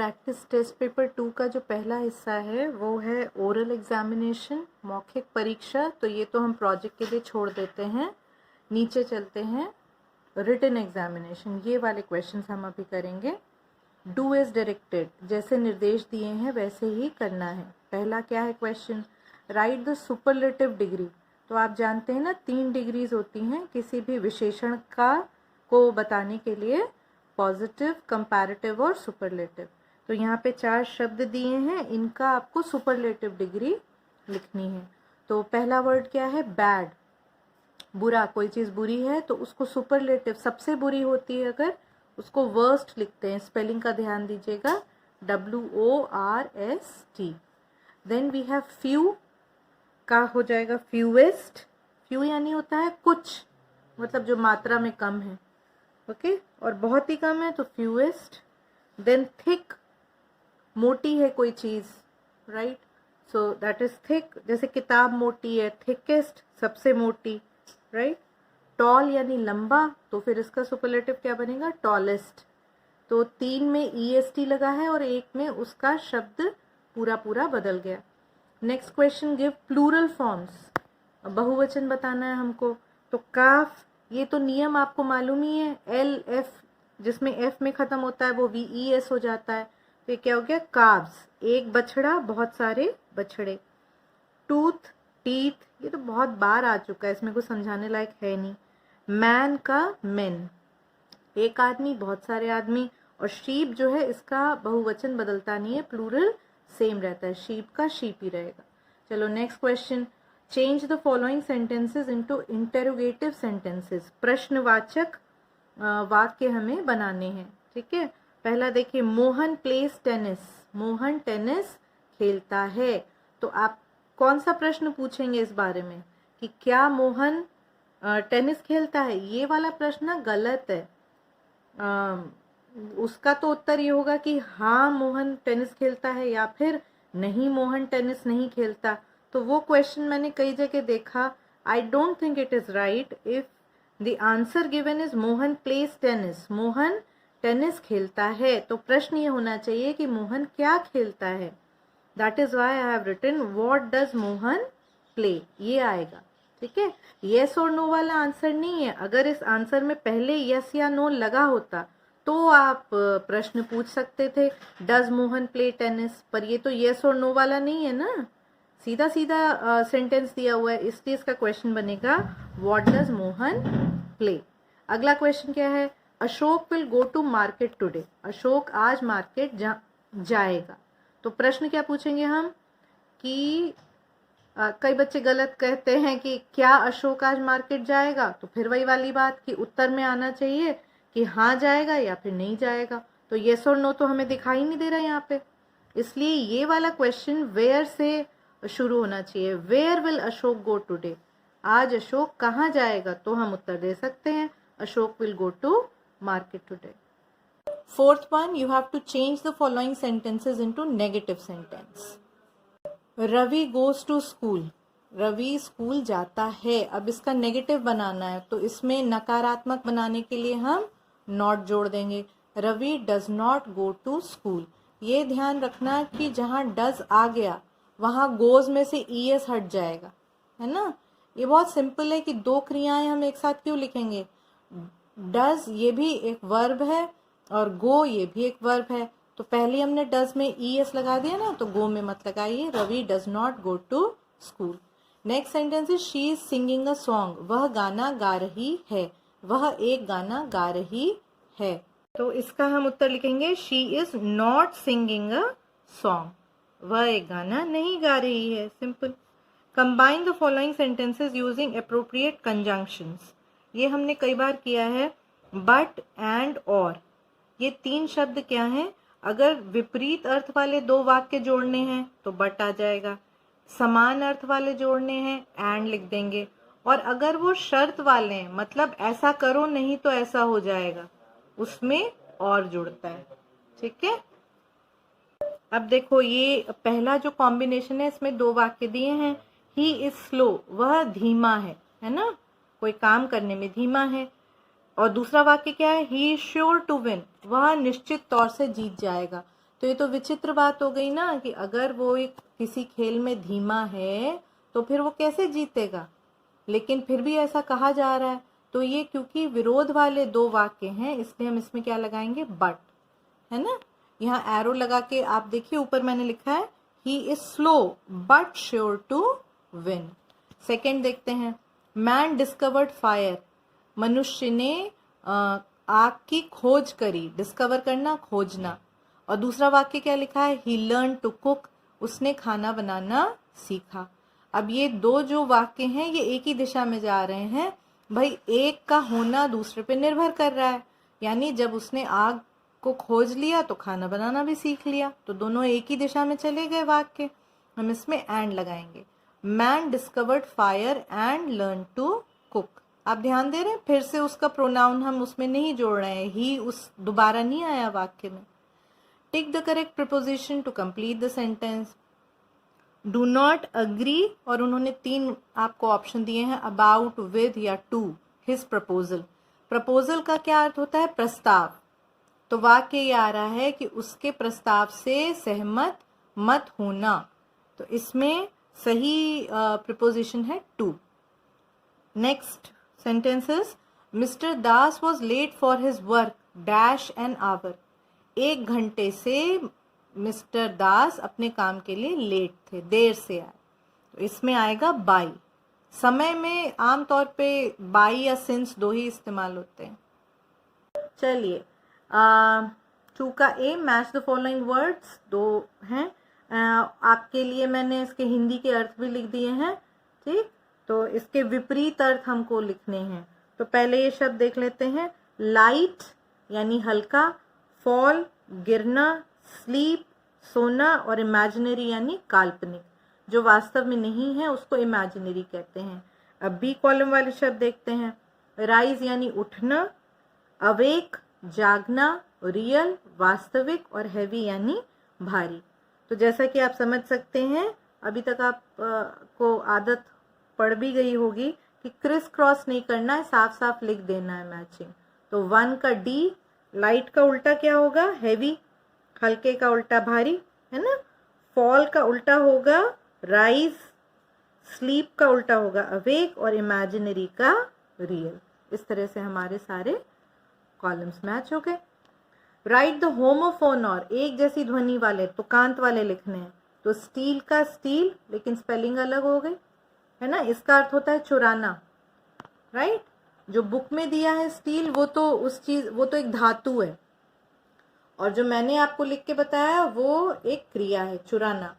Practice test paper 2 का जो पहला हिस्सा है वो है ओरल एग्जामिनेशन, मौखिक परीक्षा। तो ये तो हम प्रोजेक्ट के लिए छोड़ देते हैं। नीचे चलते हैं, रिटन एग्जामिनेशन। ये वाले क्वेश्चंस हम अभी करेंगे। डू एज डायरेक्टेड, जैसे निर्देश दिए हैं वैसे ही करना है। पहला क्या है question, right the superlative degree. तो आप जानते हैं ना 3 डिग्रीज होती हैं किसी भी विशेषण को बताने के लिए, पॉजिटिव, कंपैरेटिव और सुपरलेटिव। तो यहाँ पे 4 शब्द दिए हैं, इनका आपको सुपरलेटिव डिग्री लिखनी है। तो पहला वर्ड क्या है, बैड, बुरा। कोई चीज़ बुरी है तो उसको सुपरलेटिव, सबसे बुरी होती है अगर, उसको वर्स्ट लिखते हैं। स्पेलिंग का ध्यान दीजिएगा, WORST। Then we have few, का हो जाएगा फ्यूएस्ट। फ्यू यानी होता है कुछ, मतलब जो मात्रा में कम है, ओके। और बहुत ही कम है तो फ्यूएस्ट। देन थिक, मोटी है कोई चीज़, right, so that is thick. जैसे किताब मोटी है, थिकेस्ट, सबसे मोटी, राइट। टॉल यानी लंबा, तो फिर इसका सुपरलेटिव क्या बनेगा, टॉलेस्ट। तो 3 में EST लगा है और 1 में उसका शब्द पूरा पूरा बदल गया। Next question, give plural forms. बहुवचन बताना है हमको। तो काफ, ये तो नियम आपको मालूम ही है, LF, जिसमें F में खत्म होता है वो VES हो जाता है। तो ये क्या हो गया, काव्स, एक बछड़ा, बहुत सारे बछड़े। टूथ, टीथ, ये तो बहुत बार आ चुका है, इसमें कुछ समझाने लायक है नहीं। मैन का मेन, एक आदमी, बहुत सारे आदमी। और शीप जो है इसका बहुवचन बदलता नहीं है, प्लूरल सेम रहता है, शीप का शीप ही रहेगा। चलो next question, change the following sentences into interrogative sentences. प्रश्नवाचक वाक्य हमें बनाने हैं, ठीक है। पहला देखिए, Mohan place tennis, Mohan tennis खेलता है। तो आप कौन सा प्रश्न पूछेंगे इस बारे में कि क्या मोहन टेनिस खेलता है, ये वाला प्रश्न गलत है। उसका तो उत्तर ये होगा कि हाँ मोहन टेनिस खेलता है, या फिर नहीं मोहन टेनिस नहीं खेलता। तो वो क्वेश्चन मैंने कई जगह देखा, I don't think it is right if the answer given is Mohan place tennis, Mohan tennis खेलता है। तो प्रश्न ये होना चाहिए कि मोहन क्या खेलता है। That is why I have written what does Mohan play, ये आएगा, ठीक है। येस और नो वाला आंसर नहीं है। अगर इस आंसर में पहले यस या नो लगा होता तो आप प्रश्न पूछ सकते थे, डज मोहन प्ले टेनिस, पर ये तो येस और नो वाला नहीं है ना, सीधा सीधा सेंटेंस दिया हुआ है, इसलिए इसका क्वेश्चन बनेगा व्हाट डज मोहन प्ले। अगला क्वेश्चन क्या है, Ashok will go to market today, Ashok आज मार्केट जाएगा। तो प्रश्न क्या पूछेंगे हम कि कई बच्चे गलत कहते हैं कि क्या अशोक आज मार्केट जाएगा। तो फिर वही वाली बात कि उत्तर में आना चाहिए कि हाँ जाएगा या फिर नहीं जाएगा। तो येस और नो तो हमें दिखाई नहीं दे रहा यहाँ पे, इसलिए ये वाला क्वेश्चन वेयर से शुरू होना चाहिए। Where will Ashok go today, आज अशोक कहाँ जाएगा। तो हम उत्तर दे सकते हैं Ashok will go to market today. Fourth one, you have to change the following sentences into negative sentence. Ravi goes to school, Ravi school जाता है। अब इसका नेगेटिव बनाना है तो इसमें नकारात्मक बनाने के लिए हम नॉट जोड़ देंगे। Ravi does not go to school. ये ध्यान रखना कि जहाँ डज आ गया वहाँ गोज में से ES हट जाएगा, है ना। ये बहुत सिंपल है कि 2 क्रियाएं हम एक साथ क्यों लिखेंगे। डज ये भी एक वर्ब है और गो ये भी एक वर्ब है, तो पहले हमने डज में ES लगा दिया ना, तो गो में मत लगाइए। Ravi does not go to school. Next sentence is she is singing a song, वह गाना गा रही है, वह एक गाना गा रही है। तो इसका हम उत्तर लिखेंगे she is not singing a song, वह एक गाना नहीं गा रही है, simple. Combine the following sentences using appropriate conjunctions. ये हमने कई बार किया है, बट, एंड, और। ये 3 शब्द क्या हैं, अगर विपरीत अर्थ वाले 2 वाक्य जोड़ने हैं तो बट आ जाएगा, समान अर्थ वाले जोड़ने हैं एंड लिख देंगे, और अगर वो शर्त वाले हैं, मतलब ऐसा करो नहीं तो ऐसा हो जाएगा, उसमें और जुड़ता है, ठीक है। अब देखो ये पहला जो कॉम्बिनेशन है इसमें 2 वाक्य दिए हैं, ही इज स्लो, वह धीमा है ना, कोई काम करने में धीमा है। और दूसरा वाक्य क्या है, he is sure to win, वह निश्चित तौर से जीत जाएगा। तो ये तो विचित्र बात हो गई ना कि अगर वो एक किसी खेल में धीमा है तो फिर वो कैसे जीतेगा, लेकिन फिर भी ऐसा कहा जा रहा है। तो ये क्योंकि विरोध वाले दो वाक्य हैं इसलिए हम इसमें क्या लगाएंगे, बट, है ना। यहाँ एरो लगा के आप देखिए ऊपर मैंने लिखा है he is slow but sure to win. Second देखते हैं, मैन डिस्कवर्ड फायर, मनुष्य ने आग की खोज करी, डिस्कवर करना, खोजना। और दूसरा वाक्य क्या लिखा है, ही लर्न टू कुक, उसने खाना बनाना सीखा। अब ये दो जो वाक्य हैं ये एक ही दिशा में जा रहे हैं भाई, एक का होना दूसरे पे निर्भर कर रहा है। यानी जब उसने आग को खोज लिया तो खाना बनाना भी सीख लिया, तो दोनों एक ही दिशा में चले गए वाक्य। हम इसमें एंड लगाएंगे, man discovered fire and learn to cook. आप ध्यान दे रहे हैं, फिर से उसका प्रोनाउन हम उसमें नहीं जोड़ रहे हैं, ही उस दोबारा नहीं आया वाक्य में। Tick the correct preposition to complete the sentence. Do not agree, और उन्होंने 3 आपको ऑप्शन दिए हैं, अबाउट, विद या टू हिज प्रपोजल। प्रपोजल का क्या अर्थ होता है, प्रस्ताव। तो वाक्य ये आ रहा है कि उसके प्रस्ताव से सहमत मत होना, तो इसमें सही प्रिपोजिशन है to. Next sentences, mister Das was late for his work dash an hour, 1 घंटे से मिस्टर दास अपने काम के लिए लेट थे, देर से आए। तो इसमें आएगा बाई। समय में आमतौर पे बाई या सिंस 2 ही इस्तेमाल होते हैं। चलिए 2 का ए, मैच द फॉलोइंग वर्ड्स, 2 हैं। आपके लिए मैंने इसके हिंदी के अर्थ भी लिख दिए हैं, ठीक। तो इसके विपरीत अर्थ हमको लिखने हैं। तो पहले ये शब्द देख लेते हैं, लाइट यानी हल्का, फॉल गिरना, स्लीप सोना, और इमेजिनरी यानी काल्पनिक, जो वास्तव में नहीं है उसको इमेजिनरी कहते हैं। अब बी कॉलम वाले शब्द देखते हैं, राइज यानी उठना, अवेक जागना, रियल वास्तविक, और हैवी यानी भारी। तो जैसा कि आप समझ सकते हैं, अभी तक आप को आदत पड़ भी गई होगी कि क्रिस क्रॉस नहीं करना है, साफ साफ लिख देना है मैचिंग। तो 1 का डी, लाइट का उल्टा क्या होगा, हैवी, हल्के का उल्टा भारी, है ना। फॉल का उल्टा होगा राइज, स्लीप का उल्टा होगा अवेक, और इमेजिनरी का रियल। इस तरह से हमारे सारे कॉलम्स मैच हो गए। राइट द होमोफोन, और एक जैसी ध्वनि वाले तुकांत वाले लिखने हैं। तो स्टील का स्टील, लेकिन स्पेलिंग अलग हो गई, है ना। इसका अर्थ होता है चुराना, राइट। जो बुक में दिया है स्टील, वो तो एक धातु है, और जो मैंने आपको लिख के बताया वो एक क्रिया है, चुराना।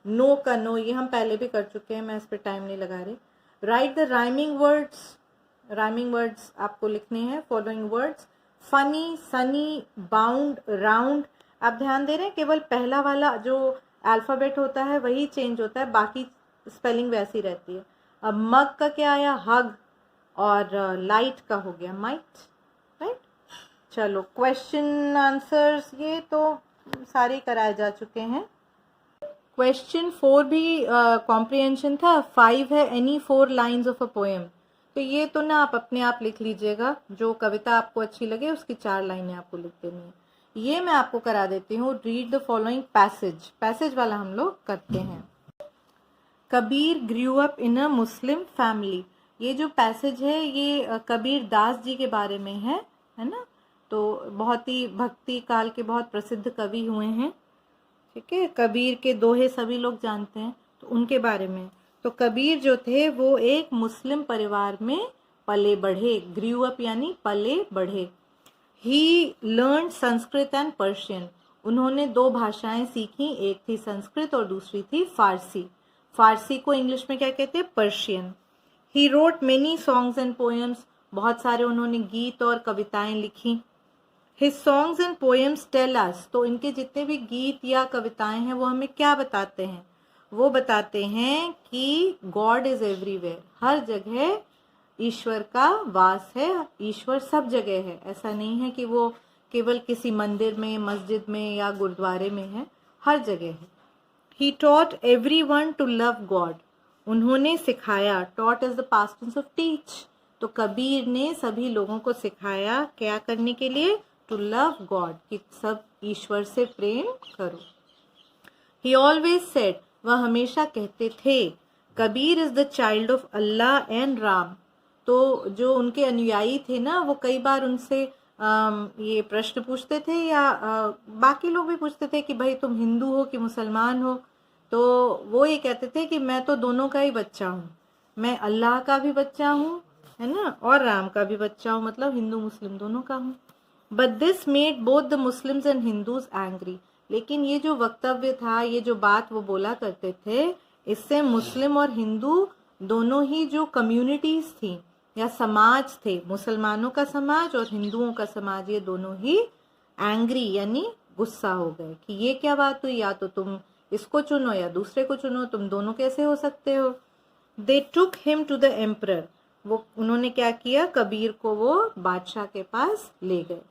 नो का नो, ये हम पहले भी कर चुके हैं, मैं इस पर टाइम नहीं लगा रही। Right the rhyming words, rhyming words आपको लिखने हैं। Following words, funny, Sunny, bound, round. आप ध्यान दे रहे हैं, केवल पहला वाला जो अल्फाबेट होता है वही चेंज होता है, बाकी स्पेलिंग वैसी रहती है। अब मग का क्या आया, हग, और लाइट का हो गया माइट, राइट। चलो क्वेश्चन आंसर्स ये तो सारे कराए जा चुके हैं। क्वेश्चन 4 भी कॉम्प्रिहेंशन था। 5 है, any 4 lines of a poem. तो ये तो ना आप अपने आप लिख लीजिएगा, जो कविता आपको अच्छी लगे उसकी 4 लाइनें आपको लिख देनी है। ये मैं आपको करा देती हूँ, read the following passage. Passage वाला हम लोग करते हैं। Kabir grew up in a Muslim family. ये जो पैसेज है ये कबीर दास जी के बारे में है ना। तो बहुत ही भक्ति काल के बहुत प्रसिद्ध कवि हुए हैं, ठीक है। कबीर के दोहे सभी लोग जानते हैं, तो उनके बारे में। तो कबीर जो थे वो एक मुस्लिम परिवार में पले बढ़े, ग्रू अप यानी पले बढ़े। ही लर्न संस्कृत एंड पर्शियन। उन्होंने 2 भाषाएं सीखी, एक थी संस्कृत और दूसरी थी फारसी। फारसी को इंग्लिश में क्या कहते हैं, Persian. He wrote many songs and poems. बहुत सारे उन्होंने गीत और कविताएं लिखी। His songs and poems tell us, तो इनके जितने भी गीत या कविताएं हैं वो हमें क्या बताते हैं, वो बताते हैं कि गॉड इज एवरीवेयर, हर जगह ईश्वर का वास है, ईश्वर सब जगह है। ऐसा नहीं है कि वो केवल किसी मंदिर में, मस्जिद में या गुरुद्वारे में है, हर जगह है। He taught everyone to love God. उन्होंने सिखाया, taught is the past tense of teach, तो कबीर ने सभी लोगों को सिखाया क्या करने के लिए, टू लव गॉड, कि सब ईश्वर से प्रेम करो। ही ऑलवेज सेड, वह हमेशा कहते थे, Kabir is the child of Allah and Ram. तो जो उनके अनुयायी थे ना, वो कई बार उनसे ये प्रश्न पूछते थे, या बाकी लोग भी पूछते थे कि भाई तुम हिंदू हो कि मुसलमान हो, तो वो ये कहते थे कि मैं तो दोनों का ही बच्चा हूँ, मैं अल्लाह का भी बच्चा हूँ, है ना, और राम का भी बच्चा हूँ, मतलब हिंदू मुस्लिम दोनों का हूँ। But this made both the Muslims and Hindus angry, लेकिन ये जो वक्तव्य था, ये जो बात वो बोला करते थे, इससे मुस्लिम और हिंदू दोनों ही जो कम्युनिटीज थी या समाज थे, मुसलमानों का समाज और हिंदुओं का समाज, ये दोनों ही एंग्री यानी गुस्सा हो गए कि ये क्या बात हुई, या तो तुम इसको चुनो या दूसरे को चुनो, तुम दोनों कैसे हो सकते हो। They took him to the emperor, वो उन्होंने क्या किया, कबीर को वो बादशाह के पास ले गए।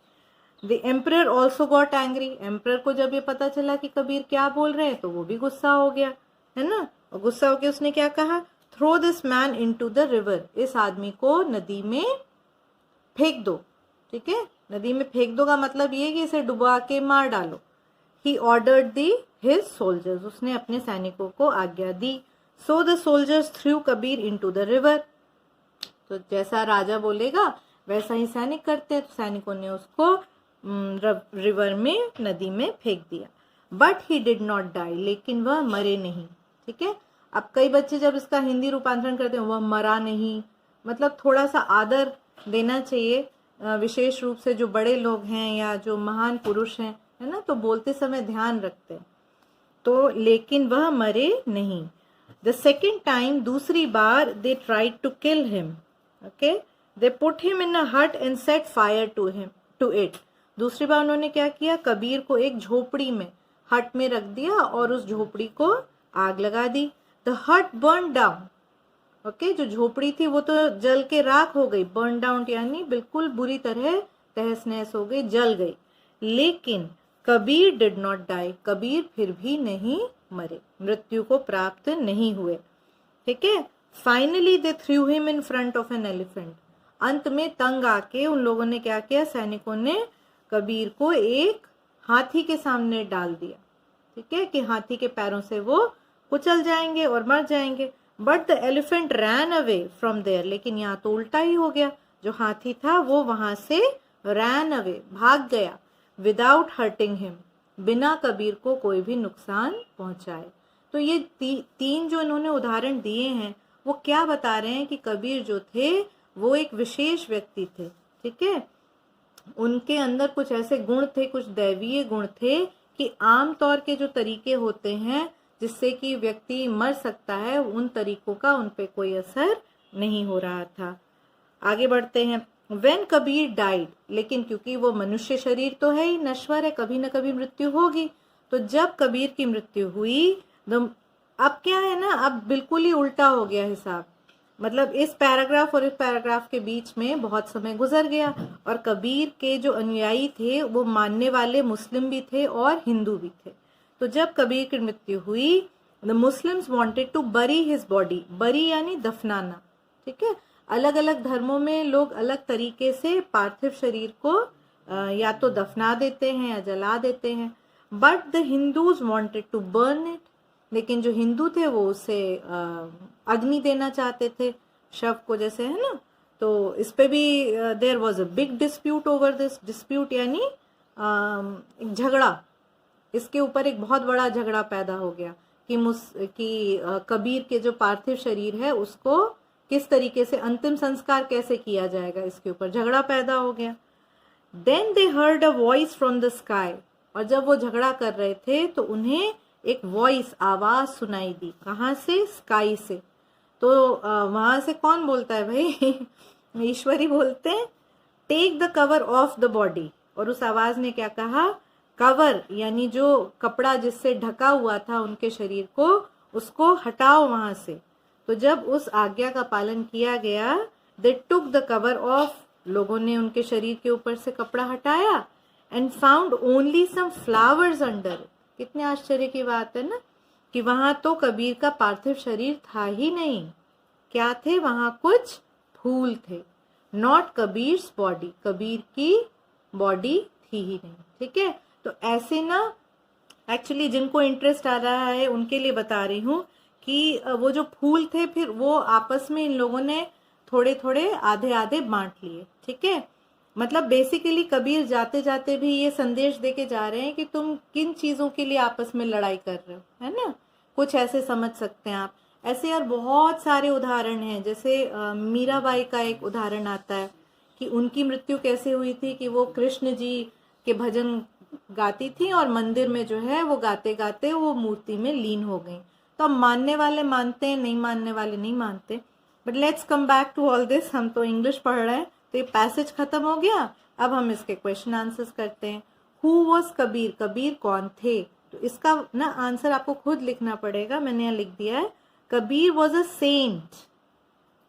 The emperor also got angry, emperor को जब ये पता चला कि कबीर क्या बोल रहे हैं, तो वो भी गुस्सा हो गया, है ना, और गुस्सा होकर उसने क्या कहा, throw this man into the river, इस आदमी को नदी में फेंक दो। ठीक है, नदी में फेंक दो का मतलब ये कि इसे डुबा के मार डालो। He ordered the his soldiers, उसने अपने सैनिकों को आज्ञा दी। So the soldiers threw Kabir into the river, तो जैसा राजा बोलेगा वैसा ही सैनिक करते हैं, तो सैनिकों ने उसको रिवर में, नदी में फेंक दिया। But he did not die, लेकिन वह मरे नहीं। ठीक है, अब कई बच्चे जब इसका हिंदी रूपांतरण करते हैं, वह मरा नहीं, मतलब थोड़ा सा आदर देना चाहिए, विशेष रूप से जो बड़े लोग हैं या जो महान पुरुष हैं, है ना, तो बोलते समय ध्यान रखते हैं। तो लेकिन वह मरे नहीं। द सेकेंड टाइम, दूसरी बार, they tried to kill him. Okay, they put him in a hut and set fire to it. दूसरी बार उन्होंने क्या किया, कबीर को एक झोपड़ी में, हट में रख दिया और उस झोपड़ी को आग लगा दी। द हट बर्न डाउन, ओके, जो झोपड़ी थी वो तो जल के राख हो गई, बर्न डाउन यानी बिल्कुल बुरी तरह तहस नहस हो गई, जल गई। लेकिन Kabir did not die, Kabir फिर भी नहीं मरे, मृत्यु को प्राप्त नहीं हुए। ठीक है, finally they through him in front of an elephant, अंत में तंग आके उन लोगों ने क्या किया, सैनिकों ने कबीर को एक हाथी के सामने डाल दिया। ठीक है, कि हाथी के पैरों से वो कुचल जाएंगे और मर जाएंगे। But the elephant ran away from there, लेकिन यहाँ तो उल्टा ही हो गया, जो हाथी था वो वहां से रैन अवे, भाग गया, विदाउट हर्टिंग हिम, बिना कबीर को कोई भी नुकसान पहुंचाए। तो ये तीन जो इन्होंने उदाहरण दिए हैं, वो क्या बता रहे हैं कि कबीर जो थे वो एक विशेष व्यक्ति थे। ठीक है, उनके अंदर कुछ ऐसे गुण थे, कुछ दैवीय गुण थे कि आम तौर के जो तरीके होते हैं जिससे कि व्यक्ति मर सकता है, उन तरीकों का उन पे कोई असर नहीं हो रहा था। आगे बढ़ते हैं। When कबीर डाइड, लेकिन क्योंकि वो मनुष्य शरीर तो है ही, नश्वर है, कभी न कभी मृत्यु होगी, तो जब कबीर की मृत्यु हुई, अब क्या है ना, अब बिल्कुल ही उल्टा हो गया हिसाब, मतलब इस पैराग्राफ और इस पैराग्राफ के बीच में बहुत समय गुजर गया, और कबीर के जो अनुयायी थे वो मानने वाले मुस्लिम भी थे और हिंदू भी थे। तो जब कबीर की मृत्यु हुई, the Muslims wanted to bury his body, bury यानी दफनाना। ठीक है, अलग अलग धर्मों में लोग अलग तरीके से पार्थिव शरीर को या तो दफना देते हैं या जला देते हैं। But the Hindus wanted to burn it, लेकिन जो हिंदू थे वो उसे अग्नि देना चाहते थे, शव को, जैसे, है ना। तो इस पे भी there was a big dispute over this, dispute यानी झगड़ा, इसके ऊपर एक बहुत बड़ा झगड़ा पैदा हो गया कि कबीर के जो पार्थिव शरीर है उसको किस तरीके से अंतिम संस्कार कैसे किया जाएगा, इसके ऊपर झगड़ा पैदा हो गया। Then they heard a voice from the sky, और जब वो झगड़ा कर रहे थे तो उन्हें एक वॉइस, आवाज सुनाई दी। कहाँ से? स्काई से। तो वहां से कौन बोलता है भाई? ईश्वरी बोलते हैं। Take the cover of the body, और उस आवाज ने क्या कहा? कवर यानी जो कपड़ा जिससे ढका हुआ था उनके शरीर को, उसको हटाओ वहां से। तो जब उस आज्ञा का पालन किया गया, they took the cover off, लोगों ने उनके शरीर के ऊपर से कपड़ा हटाया, and found only some flowers under. कितने आश्चर्य की बात है ना, कि वहां तो कबीर का पार्थिव शरीर था ही नहीं, क्या थे वहां? कुछ फूल थे। नॉट कबीर्स बॉडी, कबीर की बॉडी थी ही नहीं। ठीक है, तो ऐसे ना एक्चुअली जिनको इंटरेस्ट आ रहा है उनके लिए बता रही हूँ कि वो जो फूल थे फिर वो आपस में इन लोगों ने थोड़े थोड़े आधे आधे बांट लिए। ठीक है, मतलब बेसिकली कबीर जाते जाते भी ये संदेश देके जा रहे हैं कि तुम किन चीजों के लिए आपस में लड़ाई कर रहे हो, है ना, कुछ ऐसे समझ सकते हैं आप। ऐसे यार बहुत सारे उदाहरण हैं, जैसे मीराबाई का एक उदाहरण आता है कि उनकी मृत्यु कैसे हुई थी कि वो कृष्ण जी के भजन गाती थी और मंदिर में जो है वो गाते गाते वो मूर्ति में लीन हो गई। तो अब मानने वाले मानते हैं, नहीं मानने वाले नहीं मानते। But let's come back to all this. हम तो इंग्लिश पढ़ रहे हैं, तो ये पैसेज खत्म हो गया, अब हम इसके क्वेश्चन आंसर्स करते हैं। हु वॉज कबीर, कबीर कौन थे? तो इसका ना आंसर आपको खुद लिखना पड़ेगा, मैंने यहाँ लिख दिया है, Kabir was a saint.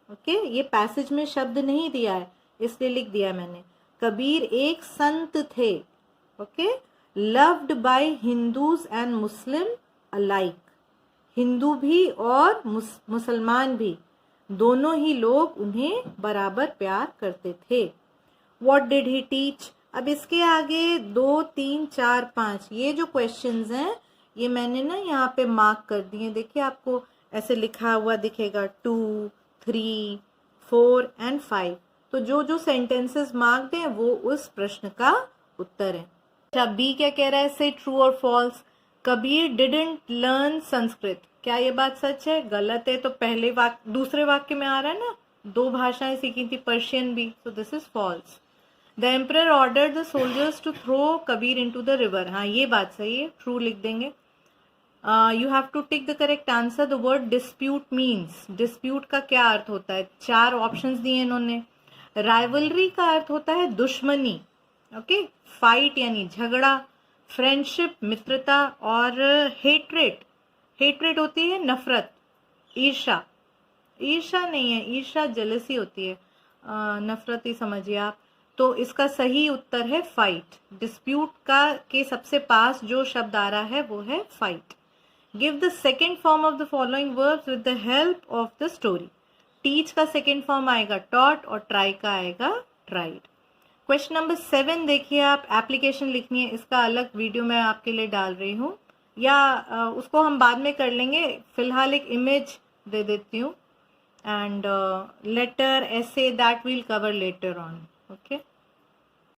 Okay, ये पैसेज में शब्द नहीं दिया है इसलिए लिख दिया मैंने, कबीर एक संत थे। Okay, loved by Hindus and Muslim alike, Hindu भी और मुसलमान भी, दोनों ही लोग उन्हें बराबर प्यार करते थे। What did he teach? अब इसके आगे 2, 3, 4, 5 ये जो क्वेश्चंस हैं ये मैंने ना यहाँ पे मार्क कर दिए। देखिए आपको ऐसे लिखा हुआ दिखेगा 2, 3, 4 एंड 5। तो जो जो सेंटेंसेस मार्क्ड हैं वो उस प्रश्न का उत्तर है। अच्छा, बी क्या कह रहा है, से ट्रू और false. Kabir didn't learn Sanskrit, क्या ये बात सच है? गलत है। तो पहले वाक्य दूसरे वाक्य में आ रहा है ना, 2 भाषाएं सीखी थी, पर्शियन भी, तो this is false. The emperor ordered the soldiers to throw Kabir into the river, हाँ ये बात सही है, ट्रू लिख देंगे। You have to tick the correct answer. The word dispute means, dispute का क्या अर्थ होता है? 4 ऑप्शंस दिए इन्होंने। राइवलरी का अर्थ होता है दुश्मनी, ओके, फाइट यानी झगड़ा, फ्रेंडशिप मित्रता, और हेट्रेट, हेट्रेट होती है नफरत, ईर्षा, ईर्षा नहीं है, ईर्षा जेलसी होती है, नफरत ही समझिए आप। तो इसका सही उत्तर है फाइट। डिस्प्यूट का के सबसे पास जो शब्द आ रहा है वो है fight. Give the second form of the following verbs with the help of the story. Teach का सेकेंड फॉर्म आएगा टॉट और ट्राई का आएगा ट्राइड। क्वेश्चन नंबर 7 देखिए आप, एप्लीकेशन लिखनी है, इसका अलग वीडियो मैं आपके लिए डाल रही हूँ, या उसको हम बाद में कर लेंगे, फिलहाल एक इमेज दे देती हूँ, and later essay that we'll cover later on. Okay.